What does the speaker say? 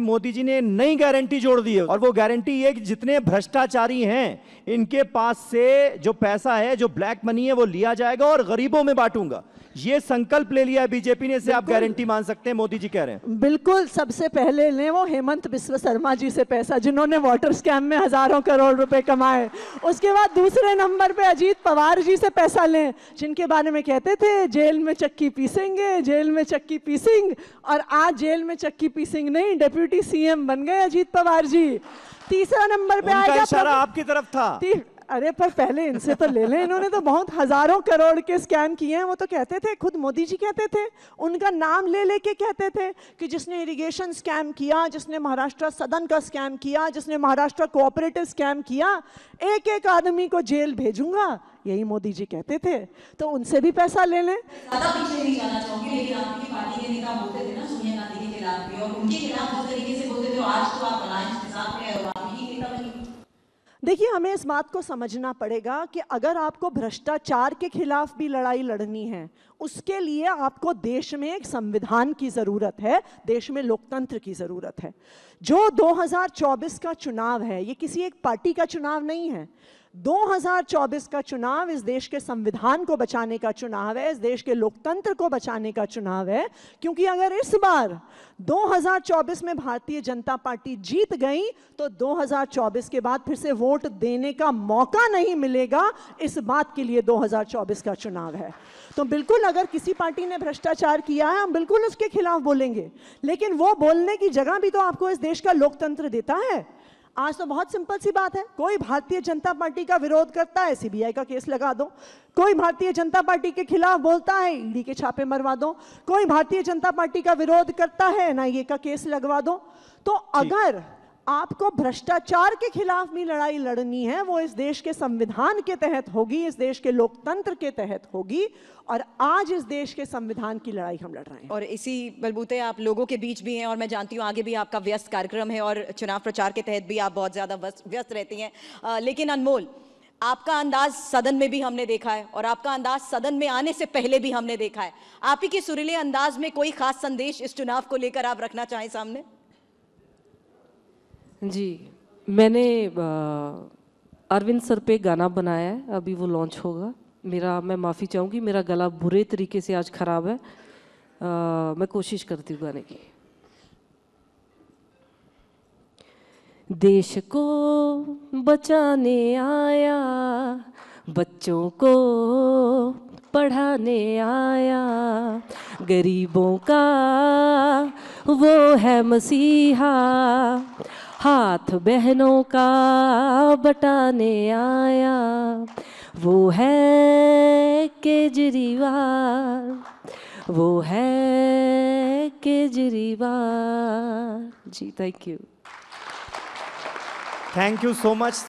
मोदी जी ने नई गारंटी जोड़ दी है, और वो गारंटी ये कि जितने भ्रष्टाचारी हैं इनके पास से जो पैसा है, जो ब्लैक मनी है, वो लिया जाएगा और गरीबों में बांटूंगा। ये संकल्प ले लिया है बीजेपी ने, से आप गारंटी मान सकते हैं मोदी जी कह रहे हैं। बिल्कुल, सबसे पहले ले वो हेमंत बिस्व शर्मा जी से पैसा, जिन्होंने वाटर स्कैम में हजारों करोड़ रुपए कमाए। उसके बाद दूसरे नंबर पे अजीत पवार जी से पैसा लें, जिनके बारे में कहते थे जेल में चक्की पीसेंगे, जेल में चक्की पीसेंगे, और आज जेल में चक्की पीसेंगे नहीं, डिप्टी सीएम बन गए अजीत पवार जी। तीसरा नंबर पे आएगा, इशारा आपकी तरफ था। अरे पर पहले इनसे तो ले लें, इन्होंने तो बहुत हजारों करोड़ के स्कैम किए हैं। वो तो कहते थे, खुद मोदी जी कहते थे, उनका नाम ले लेके कहते थे कि जिसने इरिगेशन स्कैम किया, जिसने महाराष्ट्र सदन का स्कैम किया, जिसने महाराष्ट्र कोऑपरेटिव स्कैम किया, एक एक आदमी को जेल भेजूंगा, यही मोदी जी कहते थे। तो उनसे भी पैसा ले लें। ज्यादा पीछे नहीं जाना चाहूंगी, लेकिन आपकी पार्टी के नेता बोलते थे ना सोनिया गांधी के खिलाफ भी, और उनके खिलाफ जिस तरीके से बोलते थे, आज तो आप अलायंस के साथ में और आप ही नेता बनी। देखिए, हमें इस बात को समझना पड़ेगा कि अगर आपको भ्रष्टाचार के खिलाफ भी लड़ाई लड़नी है, उसके लिए आपको देश में एक संविधान की ज़रूरत है, देश में लोकतंत्र की ज़रूरत है। जो 2024 का चुनाव है, ये किसी एक पार्टी का चुनाव नहीं है। 2024 का चुनाव इस देश के संविधान को बचाने का चुनाव है, इस देश के लोकतंत्र को बचाने का चुनाव है। क्योंकि अगर इस बार 2024 में भारतीय जनता पार्टी जीत गई तो 2024 के बाद फिर से वोट देने का मौका नहीं मिलेगा। इस बात के लिए 2024 का चुनाव है। तो बिल्कुल, अगर किसी पार्टी ने भ्रष्टाचार किया है, हम बिल्कुल उसके खिलाफ बोलेंगे, लेकिन वो बोलने की जगह भी तो आपको इस देश का लोकतंत्र देता है। आज तो बहुत सिंपल सी बात है, कोई भारतीय जनता पार्टी का विरोध करता है, सीबीआई का केस लगा दो। कोई भारतीय जनता पार्टी के खिलाफ बोलता है, ईडी के छापे मरवा दो। कोई भारतीय जनता पार्टी का विरोध करता है, एनआईए का केस लगवा दो। तो अगर आपको भ्रष्टाचार के खिलाफ भी लड़ाई लड़नी है, वो इस देश के संविधान के तहत होगी, इस देश के लोकतंत्र के तहत होगी, और आज इस देश के संविधान की लड़ाई हम लड़ रहे हैं। और इसी बलबूते आप लोगों के बीच भी हैं, और मैं जानती हूँ आगे भी आपका व्यस्त कार्यक्रम है और चुनाव प्रचार के तहत भी आप बहुत ज़्यादा व्यस्त रहती हैं। लेकिन अनमोल, आपका अंदाज सदन में भी हमने देखा है, और आपका अंदाज सदन में आने से पहले भी हमने देखा है। आप ही के सुरीले अंदाज में कोई खास संदेश इस चुनाव को लेकर आप रखना चाहें सामने? जी, मैंने अरविंद सर पे गाना बनाया है, अभी वो लॉन्च होगा। मैं माफ़ी चाहूँगी, मेरा गला बुरे तरीके से आज ख़राब है। मैं कोशिश करती हूँ गाने की। देश को बचाने आया, बच्चों को पढ़ाने आया, गरीबों का वो है मसीहा, हाथ बहनों का बटाने आया, वो है केजरीवाल, वो है Kejriwal ji. Thank you so much.